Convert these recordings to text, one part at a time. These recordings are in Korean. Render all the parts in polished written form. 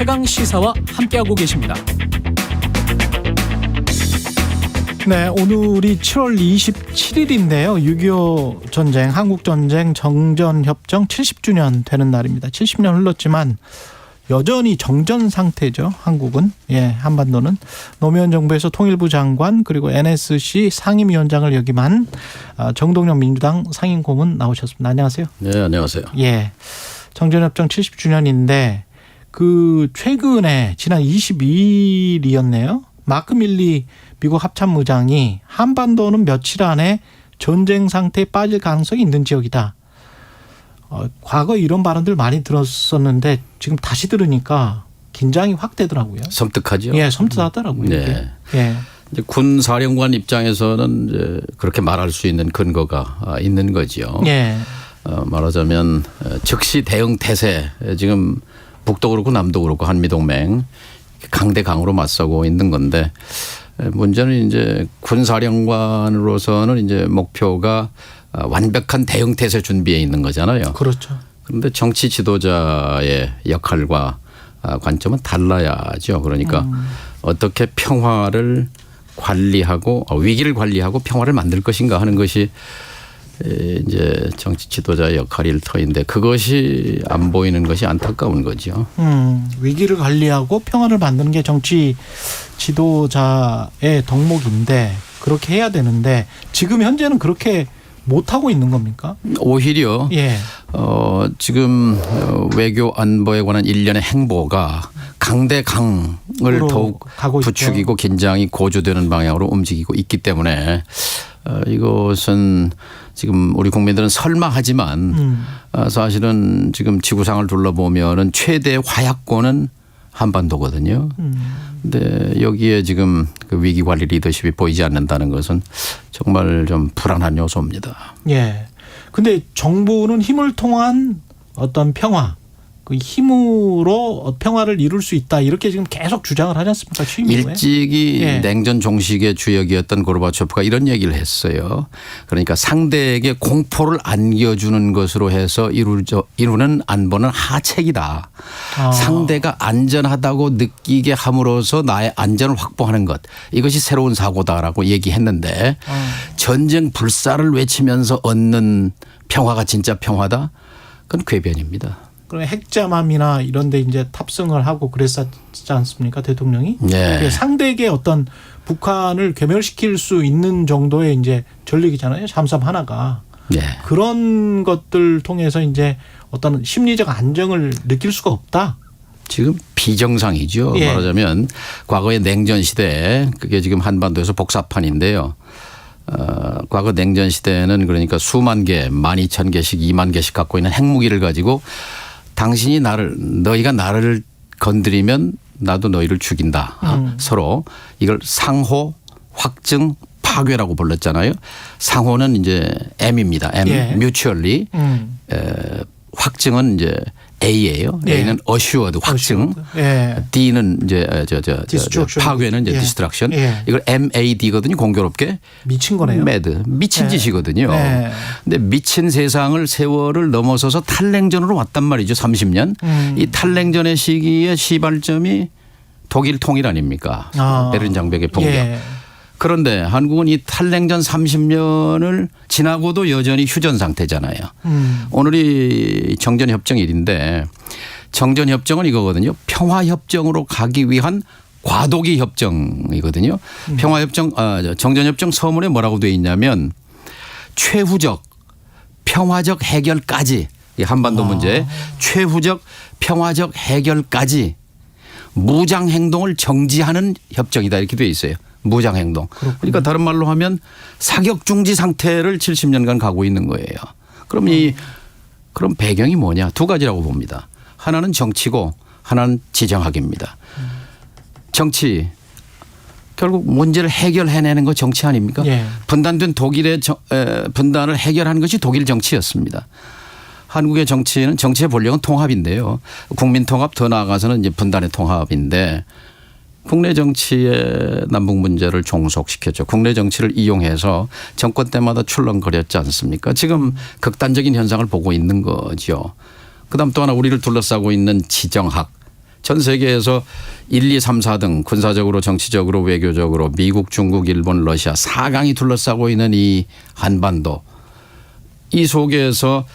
최강 시사와 함께하고 계십니다. 네, 오늘이 7월 27일인데요. 6.25 전쟁, 한국전쟁 정전협정 70주년 되는 날입니다. 70년 흘렀지만 여전히 정전 상태죠. 한국은. 한반도는. 노무현 정부에서 통일부 장관 그리고 NSC 상임위원장을 역임한 정동영 민주당 상임고문 나오셨습니다. 안녕하세요. 네, 안녕하세요. 정전협정 70주년인데 최근에 지난 22일이었네요. 마크 밀리 미국 합참의장이 한반도는 며칠 안에 전쟁 상태에 빠질 가능성이 있는 지역이다. 과거 이런 발언들 많이 들었었는데 지금 다시 들으니까 긴장이 확 되더라고요. 섬뜩하죠. 섬뜩하더라고요. 네. 이제 군 사령관 입장에서는 이제 그렇게 말할 수 있는 근거가 있는 거죠. 말하자면 즉시 대응 태세, 지금 북도 그렇고 남도 그렇고 한미동맹 강대강으로 맞서고 있는 건데, 문제는 이제 군사령관으로서는 이제 목표가 완벽한 대응 태세 준비에 있는 거잖아요. 그렇죠. 그런데 정치 지도자의 역할과 관점은 달라야죠. 그러니까 어떻게 평화를 관리하고 위기를 관리하고 평화를 만들 것인가 하는 것이 이제 정치 지도자의 역할일 터인데, 그것이 안 보이는 것이 안타까운 거죠. 위기를 관리하고 평화를 만드는 게 정치 지도자의 덕목인데 그렇게 해야 되는데 지금 현재는 그렇게 못하고 있는 겁니까? 오히려 지금 외교 안보에 관한 일련의 행보가 강대강을 더욱 부추기고 긴장이 고조되는 방향으로 움직이고 있기 때문에 이것은 지금 우리 국민들은 설마하지만 사실은 지금 지구상을 둘러보면은 최대 화약고는 한반도거든요. 근데 여기에 지금 그 위기 관리 리더십이 보이지 않는다는 것은 정말 좀 불안한 요소입니다. 근데 정부는 힘을 통한 어떤 평화, 그 힘으로 평화를 이룰 수 있다 이렇게 지금 계속 주장을 하지 않습니까? 취임 이후에. 일찍이 냉전 종식의 주역이었던 고르바초프가 이런 얘기를 했어요. 그러니까 상대에게 공포를 안겨주는 것으로 해서 이루는 안보는 하책이다. 상대가 안전하다고 느끼게 함으로써 나의 안전을 확보하는 것, 이것이 새로운 사고다라고 얘기했는데 전쟁 불사를 외치면서 얻는 평화가 진짜 평화다? 그건 궤변입니다. 그럼 핵잠함이나 이런 데 이제 탑승을 하고 그랬었지 않습니까? 대통령이. 상대에게 어떤 북한을 괴멸시킬 수 있는 정도의 이제 전력이잖아요. 잠수함 하나가. 그런 것들 통해서 이제 어떤 심리적 안정을 느낄 수가 없다. 지금 비정상이죠. 말하자면 과거의 냉전 시대에 그게 지금 한반도에서 복사판인데요. 과거 냉전 시대에는 그러니까 수만 개, 12,000개씩 2만 개씩 갖고 있는 핵무기를 가지고 너희가 나를 건드리면 나도 너희를 죽인다. 서로 이걸 상호, 확증, 파괴라고 불렀잖아요. 상호는 이제 M입니다. M, mutually. 확증은 이제 A예요. A는 assured, 확증. D는 이제 파괴는 이제 destruction. 이걸 MAD거든요. 공교롭게. 미친 거네요. mad. 미친 짓이거든요. 근데 미친 세상을 세월을 넘어서서 탈냉전으로 왔단 말이죠. 30년. 이 탈냉전의 시기의 시발점이 독일 통일 아닙니까? 베를린 장벽의 폭격. 그런데 한국은 이 탈냉전 30년을 지나고도 여전히 휴전 상태잖아요. 오늘이 정전협정일인데 정전협정은 이거거든요. 평화협정으로 가기 위한 과도기 협정이거든요. 정전협정 서문에 뭐라고 되어 있냐면 최후적 평화적 해결까지, 이 한반도 문제 최후적 평화적 해결까지 무장행동을 정지하는 협정이다 이렇게 되어 있어요. 무장행동. 그러니까 다른 말로 하면 사격 중지 상태를 70년간 가고 있는 거예요. 그럼 배경이 뭐냐? 두 가지라고 봅니다. 하나는 정치고 하나는 지정학입니다. 정치, 결국 문제를 해결해내는 거 정치 아닙니까? 분단된 독일의 분단을 해결하는 것이 독일 정치였습니다. 한국의 정치는 정치의 본령은 통합인데요. 국민 통합, 더 나아가서는 이제 분단의 통합인데 국내 정치의 남북 문제를 종속시켰죠. 국내 정치를 이용해서 정권 때마다 출렁거렸지 않습니까? 지금 극단적인 현상을 보고 있는 거죠. 그다음 또 하나 우리를 둘러싸고 있는 지정학, 전 세계에서 1, 2, 3, 4등 군사적으로 정치적으로 외교적으로 미국, 중국, 일본, 러시아 4강이 둘러싸고 있는 이 한반도 이 속에서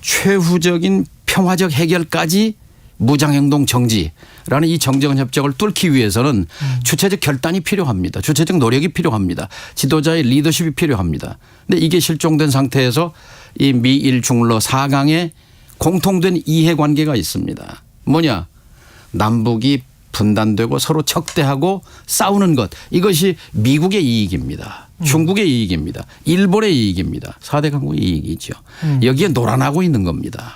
최후적인 평화적 해결까지 무장행동 정지라는 이 정전 협정을 뚫기 위해서는 주체적 결단이 필요합니다. 주체적 노력이 필요합니다. 지도자의 리더십이 필요합니다. 근데 이게 실종된 상태에서 이 미일 중러 4강에 공통된 이해관계가 있습니다. 뭐냐? 남북이 분단되고 서로 척대하고 싸우는 것. 이것이 미국의 이익입니다. 중국의 이익입니다. 일본의 이익입니다. 4대 강국의 이익이죠. 여기에 놀아나고 있는 겁니다.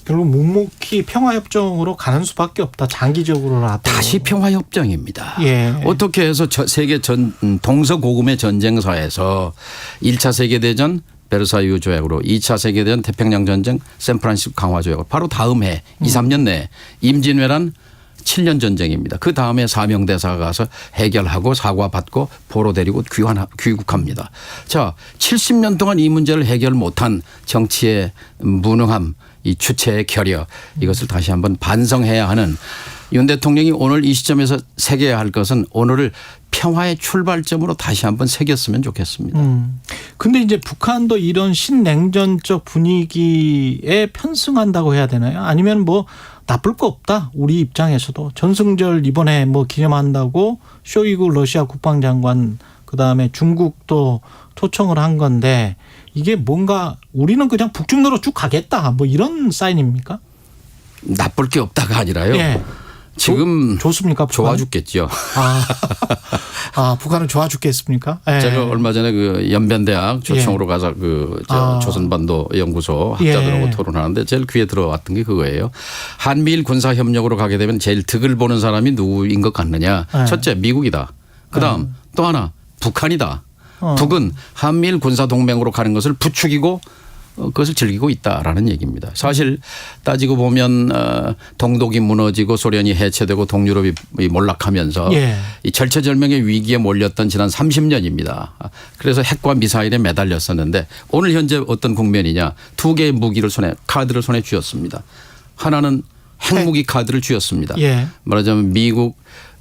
결국 묵묵히 평화협정으로 가는 수밖에 없다. 장기적으로라도. 다시 평화협정입니다. 예. 어떻게 해서 세계 동서고금의 전쟁사에서 1차 세계대전 베르사유 조약으로 2차 세계대전 태평양 전쟁 샌프란시스코 강화 조약으로 바로 다음 해 2, 3년 내에 임진왜란 7년 전쟁입니다. 그 다음에 사명대사가 가서 해결하고 사과받고 포로 데리고 귀국합니다. 자, 70년 동안 이 문제를 해결 못한 정치의 무능함 이 주체의 결여 이것을 다시 한번 반성해야 하는 윤 대통령이 오늘 이 시점에서 새겨야 할 것은 오늘을 평화의 출발점으로 다시 한번 새겼으면 좋겠습니다. 근데 이제 북한도 이런 신냉전적 분위기에 편승한다고 해야 되나요? 아니면 뭐 나쁠 거 없다. 우리 입장에서도 전승절 이번에 뭐 기념한다고 쇼이구 러시아 국방장관 그다음에 중국도 초청을 한 건데 이게 뭔가 우리는 그냥 북중로로 쭉 가겠다 뭐 이런 사인입니까? 나쁠 게 없다가 아니라요. 예. 지금 좋습니까? 북한은? 좋아 죽겠죠. 북한은 좋아 죽겠습니까? 예. 제가 얼마 전에 그 연변대학 초청으로 가서 조선반도 연구소 학자들하고 토론하는데 제일 귀에 들어왔던 게 그거예요. 한미일 군사 협력으로 가게 되면 제일 득을 보는 사람이 누구인 것 같느냐. 첫째 미국이다. 그다음 또 하나 북한이다. 북은 한미일 군사 동맹으로 가는 것을 부추기고 그것을 즐기고 있다라는 얘기입니다. 사실 따지고 보면 동독이 무너지고 소련이 해체되고 동유럽이 몰락하면서 이 절체절명의 위기에 몰렸던 지난 30년입니다. 그래서 핵과 미사일에 매달렸었는데 오늘 현재 어떤 국면이냐. 두 개의 무기를 카드를 손에 쥐었습니다. 하나는 핵무기 카드를 쥐었습니다. 말하자면 미국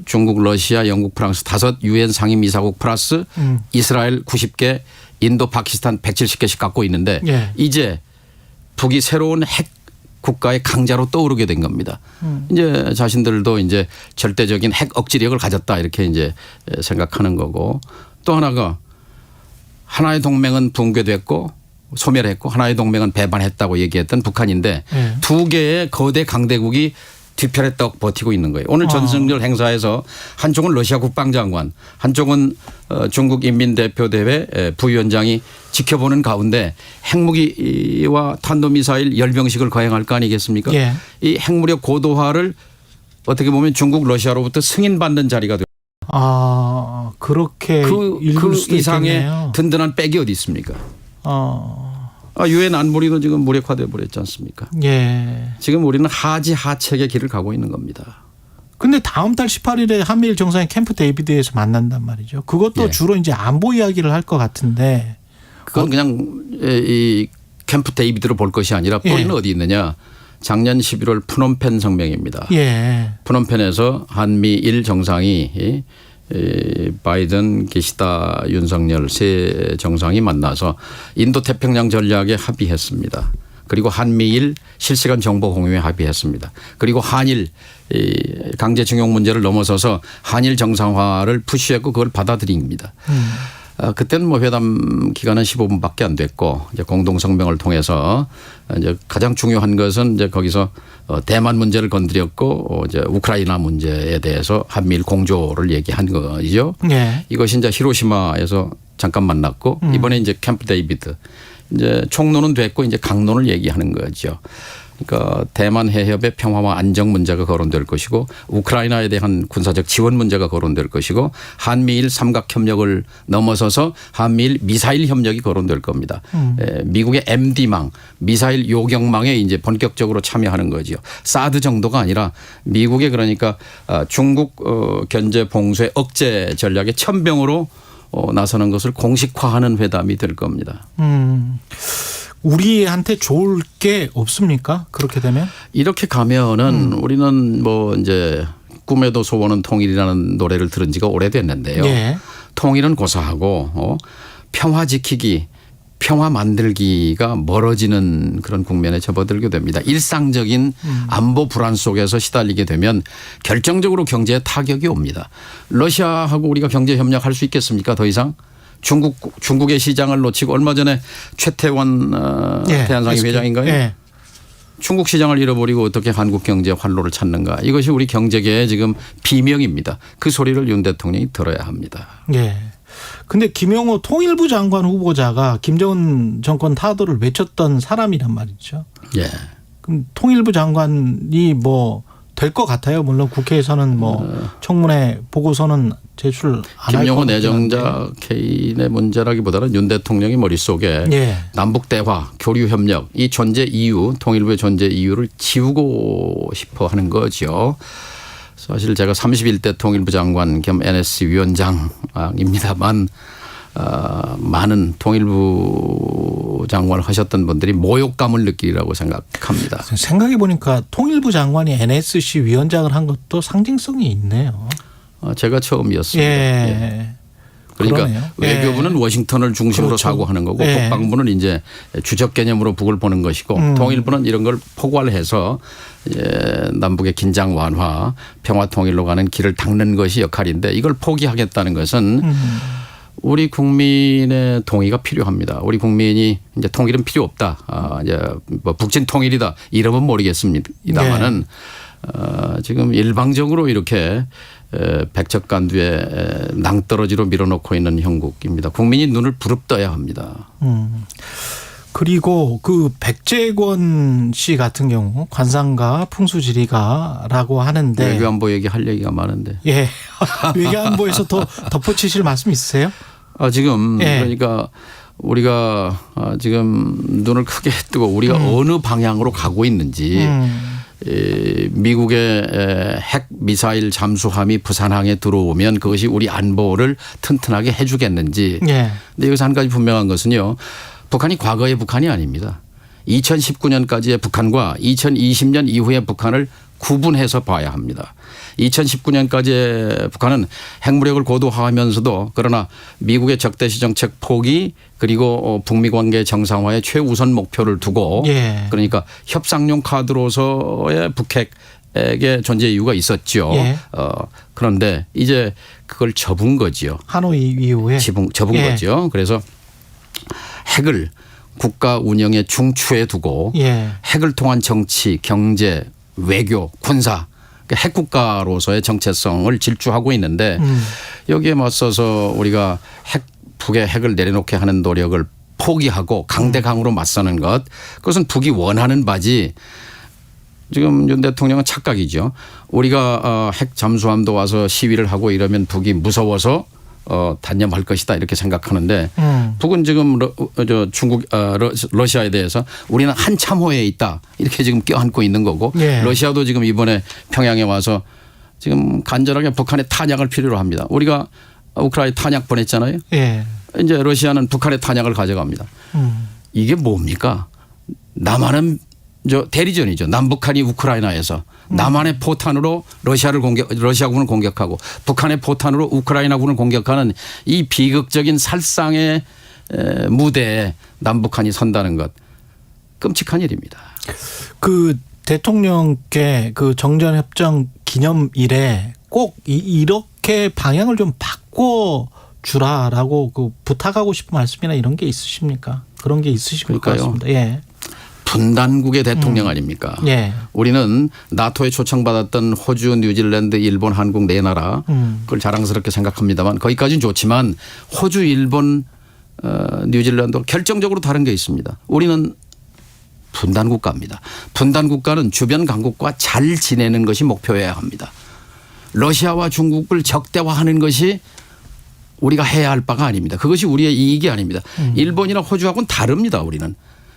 중국, 러시아, 영국, 프랑스 5 유엔 상임이사국 플러스 이스라엘 90개, 인도, 파키스탄 170개씩 갖고 있는데 이제 북이 새로운 핵 국가의 강자로 떠오르게 된 겁니다. 이제 자신들도 이제 절대적인 핵 억지력을 가졌다 이렇게 이제 생각하는 거고 또 하나가 하나의 동맹은 붕괴됐고 소멸했고 하나의 동맹은 배반했다고 얘기했던 북한인데 두 개의 거대 강대국이 뒤편에 떡 버티고 있는 거예요. 오늘 전승절 행사에서 한쪽은 러시아 국방장관 한쪽은 중국 인민대표대회 부위원장이 지켜보는 가운데 핵무기와 탄도미사일 열병식을 거행할 거 아니겠습니까? 이 핵무력 고도화를 어떻게 보면 중국 러시아로부터 승인받는 자리가 됩니다. 그렇게 그 이상의 있겠네요. 든든한 백이 어디 있습니까? 유엔 안보리도 지금 무력화돼 버렸지 않습니까? 지금 우리는 하지하책의 길을 가고 있는 겁니다. 근데 다음 달 18일에 한미일 정상이 캠프 데이비드에서 만난단 말이죠. 그것도 주로 이제 안보 이야기를 할 것 같은데. 그건 그냥 이 캠프 데이비드로 볼 것이 아니라 뿌리는 어디 있느냐. 작년 11월 푸놈펜 성명입니다. 푸놈펜에서 한미일 정상이 바이든, 기시다, 윤석열 세 정상이 만나서 인도 태평양 전략에 합의했습니다. 그리고 한미일 실시간 정보 공유에 합의했습니다. 그리고 한일 강제징용 문제를 넘어서서 한일 정상화를 푸시했고 그걸 받아들입니다. 그때는 뭐 회담 기간은 15분밖에 안 됐고 이제 공동 성명을 통해서 이제 가장 중요한 것은 이제 거기서 대만 문제를 건드렸고 이제 우크라이나 문제에 대해서 한미일 공조를 얘기한 거죠. 이것이 이제 히로시마에서 잠깐 만났고 이번에 이제 캠프 데이비드 이제 총론은 됐고 이제 강론을 얘기하는 거죠. 그러니까 대만 해협의 평화와 안정 문제가 거론될 것이고 우크라이나에 대한 군사적 지원 문제가 거론될 것이고 한미일 삼각협력을 넘어서서 한미일 미사일 협력이 거론될 겁니다. 미국의 MD망 미사일 요격망에 이제 본격적으로 참여하는 거죠. 사드 정도가 아니라 미국의 그러니까 중국 견제 봉쇄 억제 전략의 천병으로 나서는 것을 공식화하는 회담이 될 겁니다. 우리한테 좋을 게 없습니까? 그렇게 되면? 이렇게 가면은 우리는 뭐 이제 꿈에도 소원은 통일이라는 노래를 들은 지가 오래됐는데요. 예. 통일은 고사하고 평화 지키기, 평화 만들기가 멀어지는 그런 국면에 접어들게 됩니다. 일상적인 안보 불안 속에서 시달리게 되면 결정적으로 경제에 타격이 옵니다. 러시아하고 우리가 경제 협력할 수 있겠습니까? 더 이상? 중국의 시장을 놓치고 얼마 전에 최태원 대한상인 회장인가요? 예. 중국 시장을 잃어버리고 어떻게 한국 경제의 활로를 찾는가. 이것이 우리 경제계의 지금 비명입니다. 그 소리를 윤 대통령이 들어야 합니다. 예. 근데 김영호 통일부 장관 후보자가 김정은 정권 타도를 외쳤던 사람이란 말이죠. 예. 그럼 통일부 장관이 뭐 될 것 같아요. 물론 국회에서는 뭐 청문회 보고서는 제출 안 할 것 김영호 같긴 내정자 한데. 개인의 문제라기보다는 윤 대통령의 머릿속에 예. 남북 대화, 교류 협력 이 존재 이유, 통일부의 존재 이유를 지우고 싶어 하는 거죠. 사실 제가 31대 통일부 장관 겸 NSC 위원장입니다만 많은 통일부 장관을 하셨던 분들이 모욕감을 느끼리라고 생각합니다. 생각해 보니까 통일부 장관이 NSC 위원장을 한 것도 상징성이 있네요. 제가 처음이었습니다. 예. 그러니까 그러네요. 외교부는 워싱턴을 중심으로 그렇죠. 사고하는 거고 예. 국방부는 이제 주적 개념으로 북을 보는 것이고 통일부는 이런 걸 포괄해서 남북의 긴장 완화, 평화 통일로 가는 길을 닦는 것이 역할인데 이걸 포기하겠다는 것은 우리 국민의 동의가 필요합니다. 우리 국민이 이제 통일은 필요 없다. 이제 뭐 북진 통일이다. 이러면 모르겠습니다만은 지금 일방적으로 이렇게 백척간두에 낭떠러지로 밀어넣고 있는 형국입니다. 국민이 눈을 부릅떠야 합니다. 그리고 그 백재권 씨 같은 경우 관상가 풍수지리가라고 하는데 외교안보 얘기할 얘기가 많은데. 예. 외교안보에서 더 덧붙이실 말씀 있으세요? 지금 예. 그러니까 우리가 지금 눈을 크게 뜨고 우리가 어느 방향으로 가고 있는지 미국의 핵 미사일 잠수함이 부산항에 들어오면 그것이 우리 안보를 튼튼하게 해 주겠는지. 예. 근데 여기서 한 가지 분명한 것은요. 북한이 과거의 북한이 아닙니다. 2019년까지의 북한과 2020년 이후의 북한을 구분해서 봐야 합니다. 2019년까지의 북한은 핵무력을 고도화하면서도 그러나 미국의 적대시 정책 포기 그리고 북미 관계 정상화의 최우선 목표를 두고 예. 그러니까 협상용 카드로서의 북핵의 존재 이유가 있었죠. 예. 그런데 이제 그걸 접은 거지요. 하노이 이후에 접은 예. 거죠. 그래서 핵을 국가 운영의 중추에 두고 예. 핵을 통한 정치, 경제, 외교, 군사 핵국가로서의 정체성을 질주하고 있는데 여기에 맞서서 우리가 북의 핵을 내려놓게 하는 노력을 포기하고 강대강으로 맞서는 것 그것은 북이 원하는 바지 지금 윤 대통령은 착각이죠. 우리가 핵 잠수함도 와서 시위를 하고 이러면 북이 무서워서 단념할 것이다 이렇게 생각하는데 북은 지금 러시아에 대해서 우리는 한참 후에 있다 이렇게 지금 껴안고 있는 거고 예. 러시아도 지금 이번에 평양에 와서 지금 간절하게 북한의 탄약을 필요로 합니다. 우리가 우크라이나 탄약 보냈잖아요. 예. 이제 러시아는 북한의 탄약을 가져갑니다. 이게 뭡니까? 남한은 대리전이죠. 남북한이 우크라이나에서 남한의 포탄으로 러시아군을 공격하고 북한의 포탄으로 우크라이나군을 공격하는 이 비극적인 살상의 무대에 남북한이 선다는 것 끔찍한 일입니다. 그 대통령께 그 정전협정 기념일에 꼭 이렇게 방향을 좀 바꿔 주라라고 그 부탁하고 싶은 말씀이나 이런 게 있으십니까? 그런 게 있으실 것 같습니다. 예. 분단국의 대통령 아닙니까? 예. 우리는 나토에 초청받았던 호주, 뉴질랜드, 일본, 한국 네 나라 그걸 자랑스럽게 생각합니다만 거기까지는 좋지만 호주, 일본, 뉴질랜드 결정적으로 다른 게 있습니다. 우리는 분단국가입니다. 분단국가는 주변 강국과 잘 지내는 것이 목표여야 합니다. 러시아와 중국을 적대화하는 것이 우리가 해야 할 바가 아닙니다. 그것이 우리의 이익이 아닙니다. 일본이나 호주하고는 다릅니다. 우리는.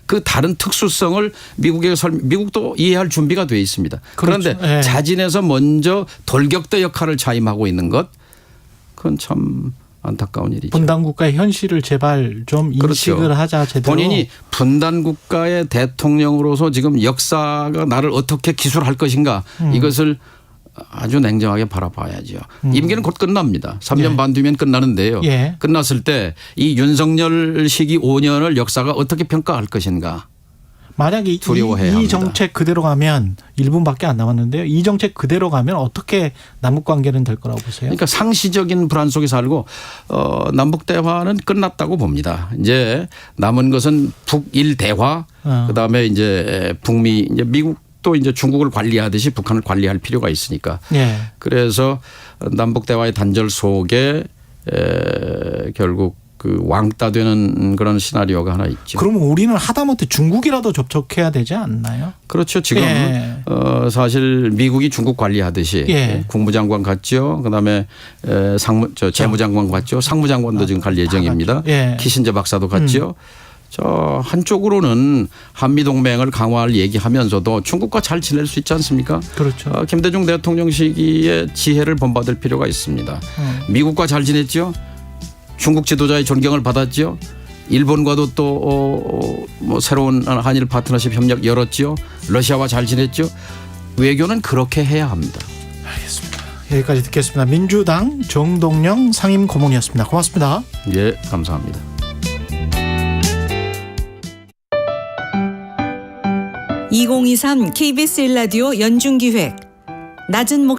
그 다른 특수성을 미국도 이해할 준비가 되어 있습니다. 그런데 그렇죠. 예. 자진해서 먼저 돌격대 역할을 자임하고 있는 것 그건 참 안타까운 일이죠. 분단 국가의 현실을 제발 좀 인식을 그렇죠. 하자 제대로. 본인이 분단 국가의 대통령으로서 지금 역사가 나를 어떻게 기술할 것인가 이것을 아주 냉정하게 바라봐야죠. 임기는 곧 끝납니다. 3년 예. 반 뒤면 끝나는데요. 예. 끝났을 때 이 윤석열 시기 5년을 역사가 어떻게 평가할 것인가. 만약에 두려워해야 이 합니다. 정책 그대로 가면 1분밖에 안 남았는데요. 이 정책 그대로 가면 어떻게 남북 관계는 될 거라고 보세요? 그러니까 상시적인 불안 속에 살고 남북 대화는 끝났다고 봅니다. 이제 남은 것은 북일 대화, 그다음에 이제 북미 이제 미국도 이제 중국을 관리하듯이 북한을 관리할 필요가 있으니까. 예. 그래서 남북 대화의 단절 속에 결국 그 왕따 되는 그런 시나리오가 하나 있죠. 그러면 우리는 하다못해 중국이라도 접촉해야 되지 않나요? 그렇죠. 지금 예. 사실 미국이 중국 관리하듯이 예. 국무장관 갔죠. 그다음에 재무장관 갔죠. 상무장관도 지금 갈 예정입니다. 예. 키신저 박사도 갔죠. 저 한쪽으로는 한미동맹을 강화할 얘기하면서도 중국과 잘 지낼 수 있지 않습니까? 그렇죠. 김대중 대통령 시기에 지혜를 본받을 필요가 있습니다. 미국과 잘 지냈죠. 중국 지도자의 존경을 받았죠. 일본과도 또 뭐 새로운 한일 파트너십 협력 열었죠. 러시아와 잘 지냈죠. 외교는 그렇게 해야 합니다. 알겠습니다. 여기까지 듣겠습니다. 민주당 정동영 상임 고문이었습니다. 고맙습니다. 예, 감사합니다. (2023) KBS 1라디오 연중기획 낮은 목